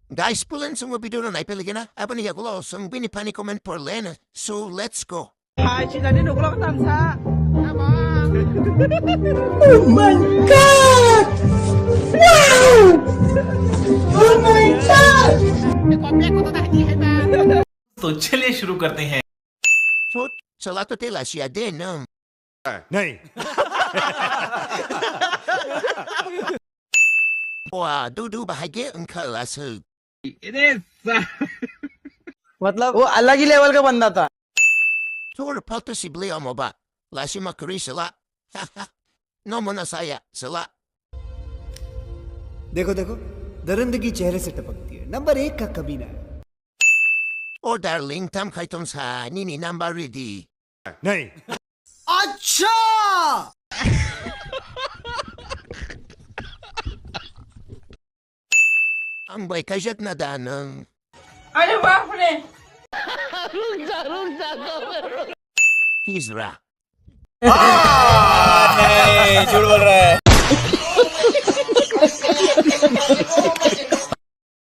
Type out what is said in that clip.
Guys, pulen sa mga video na naipiligi na. Aba niya gulo, sang binipani-comment por Lena. So, let's go. Hi, China, din ko lang tansa. Oh my god! Wow! Oh my god! तो चलिए शुरू करते हैं। So, sa lato tila siya din, नहीं Wow, dudu bahagi ang kalasag. मतलब वो अलग ही level का बंदा था. Tor palto si Bleo mo ba? Lasi makuri sila. No mo na saya sila. देखो देखो दरिंदगी चेहरे से टपकती है. नंबर 1 का कमीना है. Oh darling, tam kay tom sa nini number ready. नहीं अच्छा Ang bay kajat na danang. अरे बाप रे. He's ra. नहीं झूठ बोल रहा है।